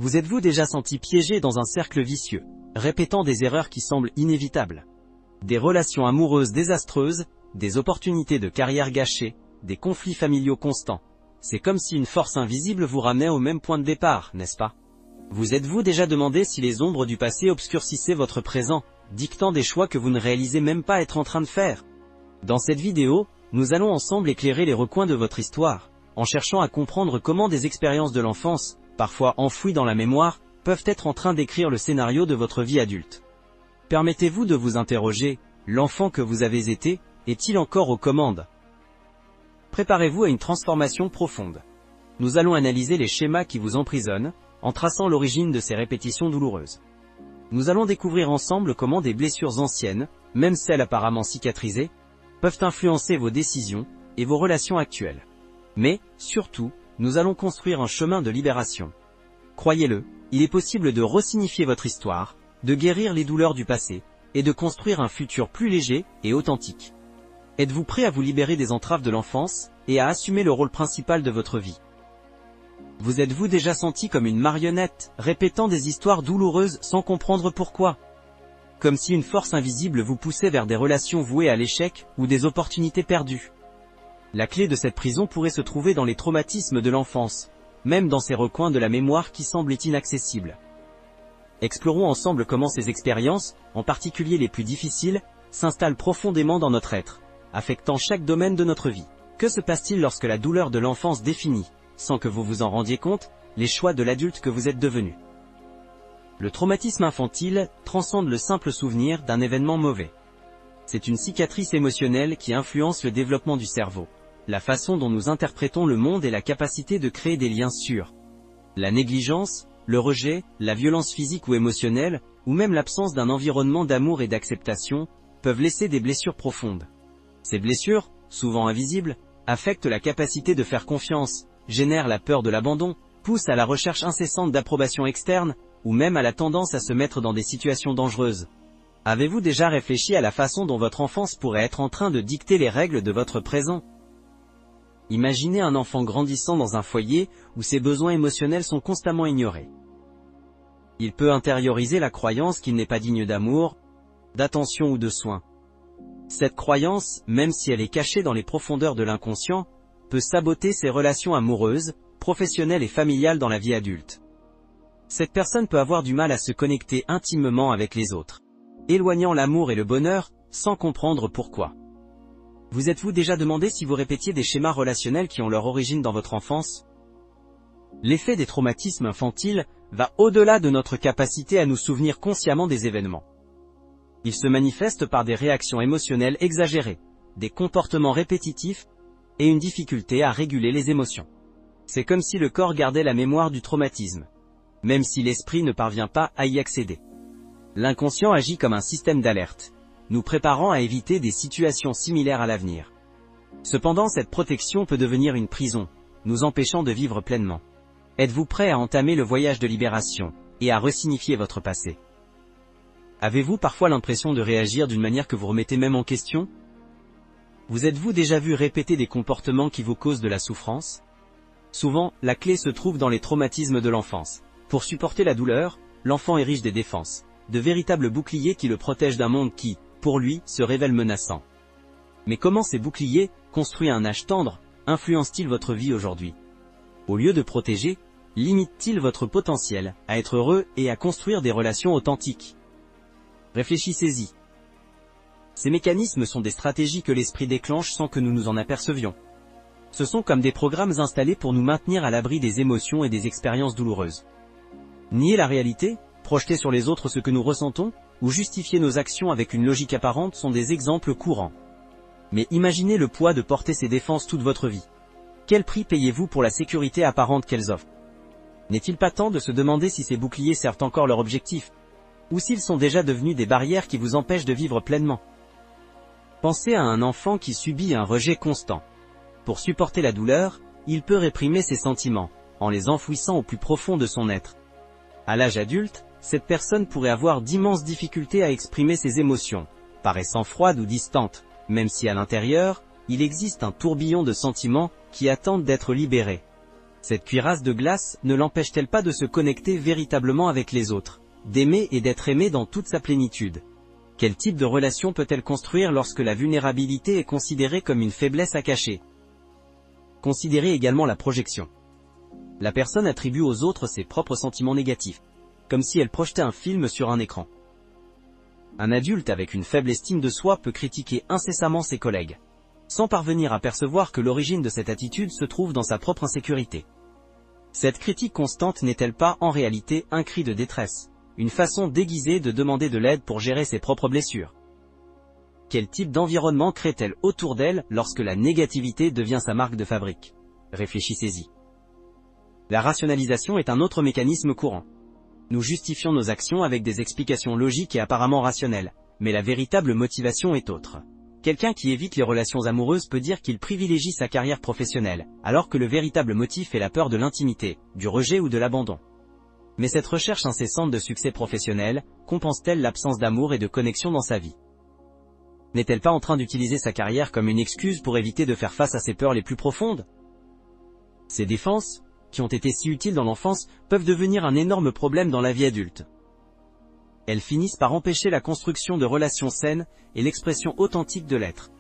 Vous êtes-vous déjà senti piégé dans un cercle vicieux, répétant des erreurs qui semblent inévitables? Des relations amoureuses désastreuses, des opportunités de carrière gâchées, des conflits familiaux constants. C'est comme si une force invisible vous ramenait au même point de départ, n'est-ce pas? Vous êtes-vous déjà demandé si les ombres du passé obscurcissaient votre présent, dictant des choix que vous ne réalisez même pas être en train de faire? Dans cette vidéo, nous allons ensemble éclairer les recoins de votre histoire, en cherchant à comprendre comment des expériences de l'enfance, parfois enfouies dans la mémoire, peuvent être en train d'écrire le scénario de votre vie adulte. Permettez-vous de vous interroger, l'enfant que vous avez été, est-il encore aux commandes? Préparez-vous à une transformation profonde. Nous allons analyser les schémas qui vous emprisonnent, en traçant l'origine de ces répétitions douloureuses. Nous allons découvrir ensemble comment des blessures anciennes, même celles apparemment cicatrisées, peuvent influencer vos décisions et vos relations actuelles. Mais, surtout, nous allons construire un chemin de libération. Croyez-le, il est possible de resignifier votre histoire, de guérir les douleurs du passé, et de construire un futur plus léger et authentique. Êtes-vous prêt à vous libérer des entraves de l'enfance, et à assumer le rôle principal de votre vie? Vous êtes-vous déjà senti comme une marionnette, répétant des histoires douloureuses sans comprendre pourquoi? Comme si une force invisible vous poussait vers des relations vouées à l'échec, ou des opportunités perdues. La clé de cette prison pourrait se trouver dans les traumatismes de l'enfance, même dans ces recoins de la mémoire qui semblent inaccessibles. Explorons ensemble comment ces expériences, en particulier les plus difficiles, s'installent profondément dans notre être, affectant chaque domaine de notre vie. Que se passe-t-il lorsque la douleur de l'enfance définit, sans que vous vous en rendiez compte, les choix de l'adulte que vous êtes devenu? Le traumatisme infantile transcende le simple souvenir d'un événement mauvais. C'est une cicatrice émotionnelle qui influence le développement du cerveau, la façon dont nous interprétons le monde et la capacité de créer des liens sûrs. La négligence, le rejet, la violence physique ou émotionnelle, ou même l'absence d'un environnement d'amour et d'acceptation, peuvent laisser des blessures profondes. Ces blessures, souvent invisibles, affectent la capacité de faire confiance, génèrent la peur de l'abandon, poussent à la recherche incessante d'approbation externe, ou même à la tendance à se mettre dans des situations dangereuses. Avez-vous déjà réfléchi à la façon dont votre enfance pourrait être en train de dicter les règles de votre présent? Imaginez un enfant grandissant dans un foyer où ses besoins émotionnels sont constamment ignorés. Il peut intérioriser la croyance qu'il n'est pas digne d'amour, d'attention ou de soins. Cette croyance, même si elle est cachée dans les profondeurs de l'inconscient, peut saboter ses relations amoureuses, professionnelles et familiales dans la vie adulte. Cette personne peut avoir du mal à se connecter intimement avec les autres, éloignant l'amour et le bonheur, sans comprendre pourquoi. Vous êtes-vous déjà demandé si vous répétiez des schémas relationnels qui ont leur origine dans votre enfance? L'effet des traumatismes infantiles va au-delà de notre capacité à nous souvenir consciemment des événements. Il se manifeste par des réactions émotionnelles exagérées, des comportements répétitifs, et une difficulté à réguler les émotions. C'est comme si le corps gardait la mémoire du traumatisme, même si l'esprit ne parvient pas à y accéder. L'inconscient agit comme un système d'alerte, nous préparant à éviter des situations similaires à l'avenir. Cependant, cette protection peut devenir une prison, nous empêchant de vivre pleinement. Êtes-vous prêt à entamer le voyage de libération, et à resignifier votre passé? Avez-vous parfois l'impression de réagir d'une manière que vous remettez même en question? Vous êtes-vous déjà vu répéter des comportements qui vous causent de la souffrance? Souvent, la clé se trouve dans les traumatismes de l'enfance. Pour supporter la douleur, l'enfant érige des défenses, de véritables boucliers qui le protègent d'un monde qui, pour lui, se révèle menaçant. Mais comment ces boucliers, construits à un âge tendre, influencent-ils votre vie aujourd'hui? Au lieu de protéger, limitent-ils votre potentiel à être heureux et à construire des relations authentiques? Réfléchissez-y. Ces mécanismes sont des stratégies que l'esprit déclenche sans que nous nous en apercevions. Ce sont comme des programmes installés pour nous maintenir à l'abri des émotions et des expériences douloureuses. Nier la réalité, projeter sur les autres ce que nous ressentons, ou justifier nos actions avec une logique apparente sont des exemples courants. Mais imaginez le poids de porter ces défenses toute votre vie. Quel prix payez-vous pour la sécurité apparente qu'elles offrent? N'est-il pas temps de se demander si ces boucliers servent encore leur objectif, ou s'ils sont déjà devenus des barrières qui vous empêchent de vivre pleinement? Pensez à un enfant qui subit un rejet constant. Pour supporter la douleur, il peut réprimer ses sentiments, en les enfouissant au plus profond de son être. À l'âge adulte, cette personne pourrait avoir d'immenses difficultés à exprimer ses émotions, paraissant froides ou distantes, même si à l'intérieur, il existe un tourbillon de sentiments qui attendent d'être libérés. Cette cuirasse de glace ne l'empêche-t-elle pas de se connecter véritablement avec les autres, d'aimer et d'être aimé dans toute sa plénitude? Quel type de relation peut-elle construire lorsque la vulnérabilité est considérée comme une faiblesse à cacher? Considérez également la projection. La personne attribue aux autres ses propres sentiments négatifs, comme si elle projetait un film sur un écran. Un adulte avec une faible estime de soi peut critiquer incessamment ses collègues, sans parvenir à percevoir que l'origine de cette attitude se trouve dans sa propre insécurité. Cette critique constante n'est-elle pas en réalité un cri de détresse, une façon déguisée de demander de l'aide pour gérer ses propres blessures? Quel type d'environnement crée-t-elle autour d'elle lorsque la négativité devient sa marque de fabrique? Réfléchissez-y. La rationalisation est un autre mécanisme courant. Nous justifions nos actions avec des explications logiques et apparemment rationnelles, mais la véritable motivation est autre. Quelqu'un qui évite les relations amoureuses peut dire qu'il privilégie sa carrière professionnelle, alors que le véritable motif est la peur de l'intimité, du rejet ou de l'abandon. Mais cette recherche incessante de succès professionnel, compense-t-elle l'absence d'amour et de connexion dans sa vie? N'est-elle pas en train d'utiliser sa carrière comme une excuse pour éviter de faire face à ses peurs les plus profondes? Ces défenses, qui ont été si utiles dans l'enfance, peuvent devenir un énorme problème dans la vie adulte. Elles finissent par empêcher la construction de relations saines et l'expression authentique de l'être.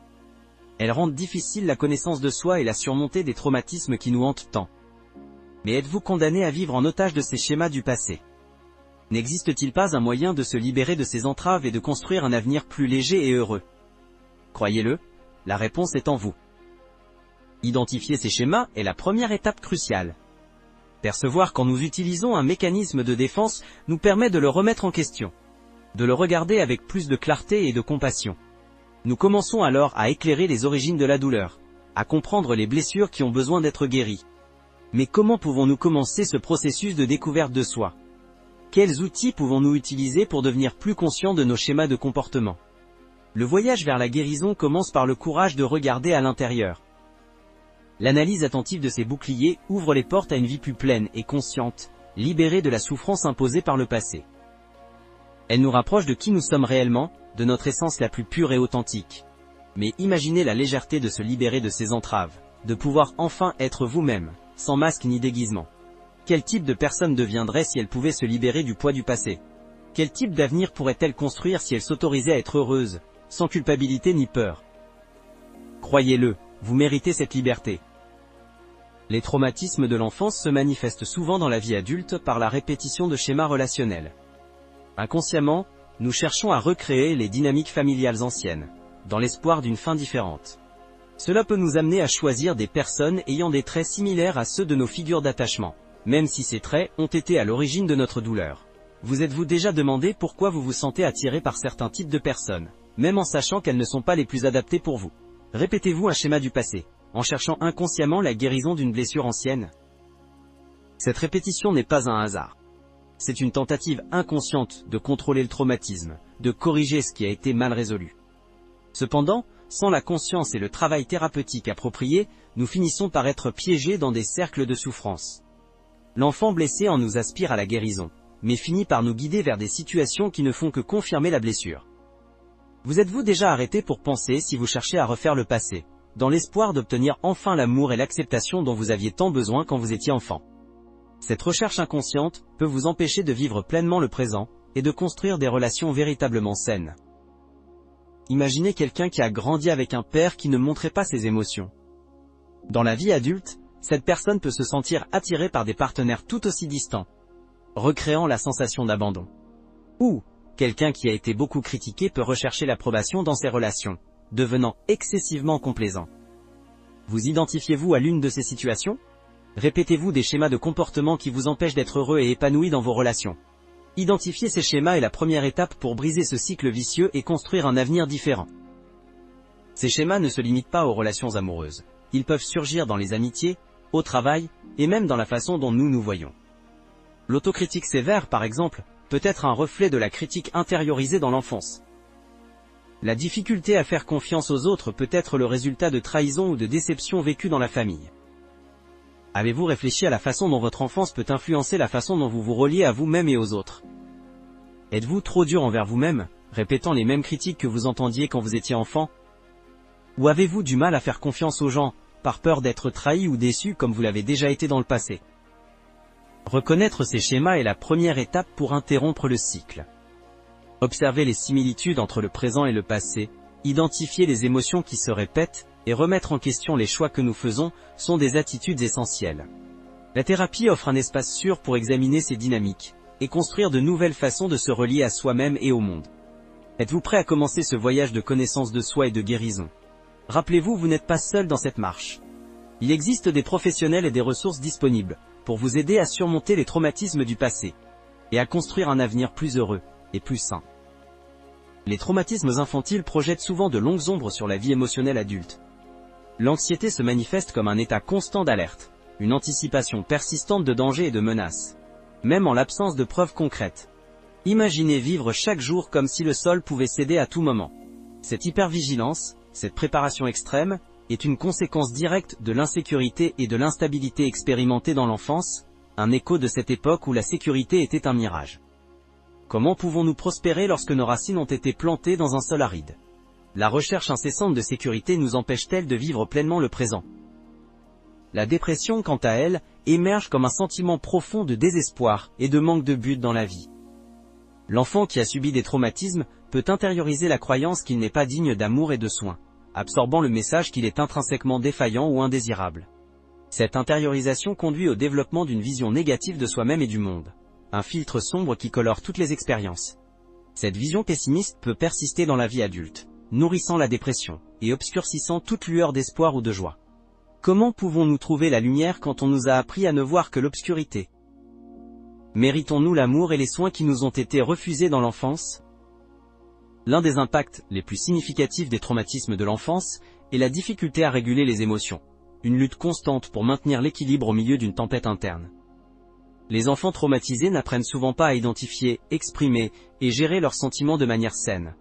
Elles rendent difficile la connaissance de soi et la surmontée des traumatismes qui nous hantent tant. Mais êtes-vous condamné à vivre en otage de ces schémas du passé? N'existe-t-il pas un moyen de se libérer de ces entraves et de construire un avenir plus léger et heureux? Croyez-le, la réponse est en vous. Identifier ces schémas est la première étape cruciale. Percevoir quand nous utilisons un mécanisme de défense nous permet de le remettre en question, de le regarder avec plus de clarté et de compassion. Nous commençons alors à éclairer les origines de la douleur, à comprendre les blessures qui ont besoin d'être guéries. Mais comment pouvons-nous commencer ce processus de découverte de soi? Quels outils pouvons-nous utiliser pour devenir plus conscients de nos schémas de comportement? Le voyage vers la guérison commence par le courage de regarder à l'intérieur. L'analyse attentive de ces boucliers ouvre les portes à une vie plus pleine et consciente, libérée de la souffrance imposée par le passé. Elle nous rapproche de qui nous sommes réellement, de notre essence la plus pure et authentique. Mais imaginez la légèreté de se libérer de ces entraves, de pouvoir enfin être vous-même, sans masque ni déguisement. Quel type de personne deviendrait si elle pouvait se libérer du poids du passé? Quel type d'avenir pourrait-elle construire si elle s'autorisait à être heureuse, sans culpabilité ni peur? Croyez-le, vous méritez cette liberté. Les traumatismes de l'enfance se manifestent souvent dans la vie adulte par la répétition de schémas relationnels. Inconsciemment, nous cherchons à recréer les dynamiques familiales anciennes, dans l'espoir d'une fin différente. Cela peut nous amener à choisir des personnes ayant des traits similaires à ceux de nos figures d'attachement, même si ces traits ont été à l'origine de notre douleur. Vous êtes-vous déjà demandé pourquoi vous vous sentez attiré par certains types de personnes, même en sachant qu'elles ne sont pas les plus adaptées pour vous? Répétez-vous un schéma du passé, en cherchant inconsciemment la guérison d'une blessure ancienne. Cette répétition n'est pas un hasard. C'est une tentative inconsciente de contrôler le traumatisme, de corriger ce qui a été mal résolu. Cependant, sans la conscience et le travail thérapeutique approprié, nous finissons par être piégés dans des cercles de souffrance. L'enfant blessé en nous aspire à la guérison, mais finit par nous guider vers des situations qui ne font que confirmer la blessure. Vous êtes-vous déjà arrêté pour penser si vous cherchez à refaire le passé, dans l'espoir d'obtenir enfin l'amour et l'acceptation dont vous aviez tant besoin quand vous étiez enfant? Cette recherche inconsciente peut vous empêcher de vivre pleinement le présent et de construire des relations véritablement saines. Imaginez quelqu'un qui a grandi avec un père qui ne montrait pas ses émotions. Dans la vie adulte, cette personne peut se sentir attirée par des partenaires tout aussi distants, recréant la sensation d'abandon. Ou, quelqu'un qui a été beaucoup critiqué peut rechercher l'approbation dans ses relations, devenant excessivement complaisant. Vous identifiez-vous à l'une de ces situations? Répétez-vous des schémas de comportement qui vous empêchent d'être heureux et épanoui dans vos relations. Identifier ces schémas est la première étape pour briser ce cycle vicieux et construire un avenir différent. Ces schémas ne se limitent pas aux relations amoureuses. Ils peuvent surgir dans les amitiés, au travail, et même dans la façon dont nous nous voyons. L'autocritique sévère, par exemple, peut être un reflet de la critique intériorisée dans l'enfance. La difficulté à faire confiance aux autres peut être le résultat de trahisons ou de déceptions vécues dans la famille. Avez-vous réfléchi à la façon dont votre enfance peut influencer la façon dont vous vous reliez à vous-même et aux autres? Êtes-vous trop dur envers vous-même, répétant les mêmes critiques que vous entendiez quand vous étiez enfant? Ou avez-vous du mal à faire confiance aux gens, par peur d'être trahi ou déçu comme vous l'avez déjà été dans le passé. Reconnaître ces schémas est la première étape pour interrompre le cycle. Observer les similitudes entre le présent et le passé, identifier les émotions qui se répètent, et remettre en question les choix que nous faisons, sont des attitudes essentielles. La thérapie offre un espace sûr pour examiner ces dynamiques, et construire de nouvelles façons de se relier à soi-même et au monde. Êtes-vous prêt à commencer ce voyage de connaissance de soi et de guérison? Rappelez-vous, vous n'êtes pas seul dans cette marche. Il existe des professionnels et des ressources disponibles, pour vous aider à surmonter les traumatismes du passé, et à construire un avenir plus heureux, et plus sain. Les traumatismes infantiles projettent souvent de longues ombres sur la vie émotionnelle adulte. L'anxiété se manifeste comme un état constant d'alerte, une anticipation persistante de dangers et de menaces, même en l'absence de preuves concrètes. Imaginez vivre chaque jour comme si le sol pouvait céder à tout moment. Cette hypervigilance, cette préparation extrême, est une conséquence directe de l'insécurité et de l'instabilité expérimentées dans l'enfance, un écho de cette époque où la sécurité était un mirage. Comment pouvons-nous prospérer lorsque nos racines ont été plantées dans un sol aride? La recherche incessante de sécurité nous empêche-t-elle de vivre pleinement le présent? La dépression, quant à elle, émerge comme un sentiment profond de désespoir et de manque de but dans la vie. L'enfant qui a subi des traumatismes peut intérioriser la croyance qu'il n'est pas digne d'amour et de soins, absorbant le message qu'il est intrinsèquement défaillant ou indésirable. Cette intériorisation conduit au développement d'une vision négative de soi-même et du monde, un filtre sombre qui colore toutes les expériences. Cette vision pessimiste peut persister dans la vie adulte, nourrissant la dépression, et obscurcissant toute lueur d'espoir ou de joie. Comment pouvons-nous trouver la lumière quand on nous a appris à ne voir que l'obscurité? Méritons-nous l'amour et les soins qui nous ont été refusés dans l'enfance? L'un des impacts les plus significatifs des traumatismes de l'enfance est la difficulté à réguler les émotions, une lutte constante pour maintenir l'équilibre au milieu d'une tempête interne. Les enfants traumatisés n'apprennent souvent pas à identifier, exprimer et gérer leurs sentiments de manière saine.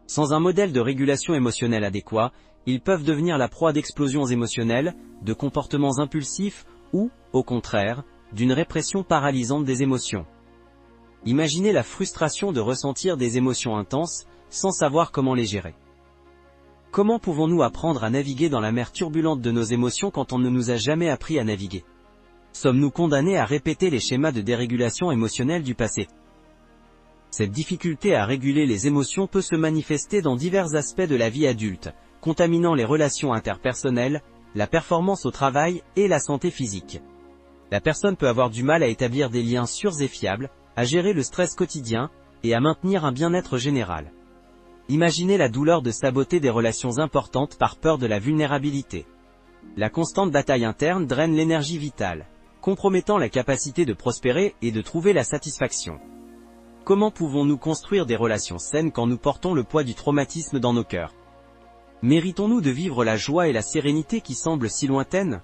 Sans un modèle de régulation émotionnelle adéquat, ils peuvent devenir la proie d'explosions émotionnelles, de comportements impulsifs ou, au contraire, d'une répression paralysante des émotions. Imaginez la frustration de ressentir des émotions intenses, sans savoir comment les gérer. Comment pouvons-nous apprendre à naviguer dans la mer turbulente de nos émotions quand on ne nous a jamais appris à naviguer? Sommes-nous condamnés à répéter les schémas de dérégulation émotionnelle du passé? Cette difficulté à réguler les émotions peut se manifester dans divers aspects de la vie adulte, contaminant les relations interpersonnelles, la performance au travail et la santé physique. La personne peut avoir du mal à établir des liens sûrs et fiables, à gérer le stress quotidien, et à maintenir un bien-être général. Imaginez la douleur de saboter des relations importantes par peur de la vulnérabilité. La constante bataille interne draine l'énergie vitale, compromettant la capacité de prospérer et de trouver la satisfaction. Comment pouvons-nous construire des relations saines quand nous portons le poids du traumatisme dans nos cœurs? Méritons-nous de vivre la joie et la sérénité qui semblent si lointaines?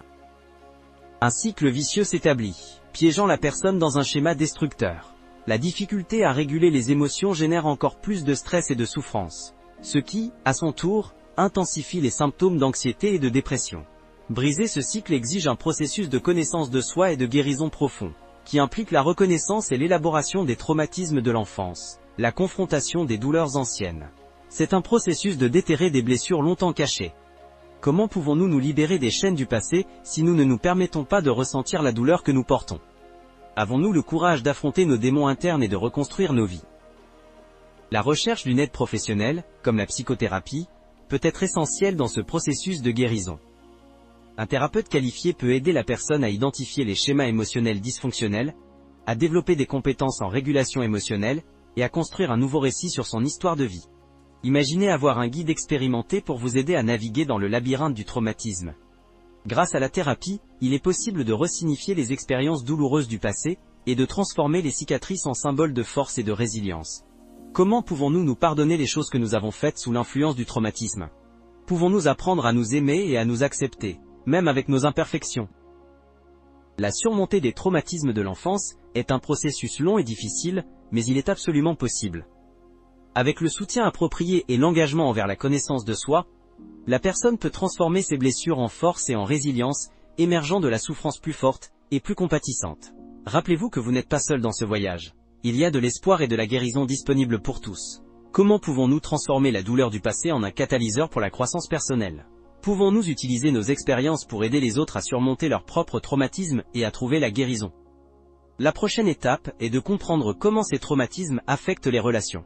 Un cycle vicieux s'établit, piégeant la personne dans un schéma destructeur. La difficulté à réguler les émotions génère encore plus de stress et de souffrance, ce qui, à son tour, intensifie les symptômes d'anxiété et de dépression. Briser ce cycle exige un processus de connaissance de soi et de guérison profond, qui implique la reconnaissance et l'élaboration des traumatismes de l'enfance, la confrontation des douleurs anciennes. C'est un processus de déterrer des blessures longtemps cachées. Comment pouvons-nous nous libérer des chaînes du passé si nous ne nous permettons pas de ressentir la douleur que nous portons? Avons-nous le courage d'affronter nos démons internes et de reconstruire nos vies? La recherche d'une aide professionnelle, comme la psychothérapie, peut être essentielle dans ce processus de guérison. Un thérapeute qualifié peut aider la personne à identifier les schémas émotionnels dysfonctionnels, à développer des compétences en régulation émotionnelle, et à construire un nouveau récit sur son histoire de vie. Imaginez avoir un guide expérimenté pour vous aider à naviguer dans le labyrinthe du traumatisme. Grâce à la thérapie, il est possible de resignifier les expériences douloureuses du passé, et de transformer les cicatrices en symboles de force et de résilience. Comment pouvons-nous nous pardonner les choses que nous avons faites sous l'influence du traumatisme? Pouvons-nous apprendre à nous aimer et à nous accepter, même avec nos imperfections? La surmontée des traumatismes de l'enfance est un processus long et difficile, mais il est absolument possible. Avec le soutien approprié et l'engagement envers la connaissance de soi, la personne peut transformer ses blessures en force et en résilience, émergeant de la souffrance plus forte et plus compatissante. Rappelez-vous que vous n'êtes pas seul dans ce voyage. Il y a de l'espoir et de la guérison disponibles pour tous. Comment pouvons-nous transformer la douleur du passé en un catalyseur pour la croissance personnelle? Pouvons-nous utiliser nos expériences pour aider les autres à surmonter leurs propres traumatismes et à trouver la guérison? La prochaine étape est de comprendre comment ces traumatismes affectent les relations.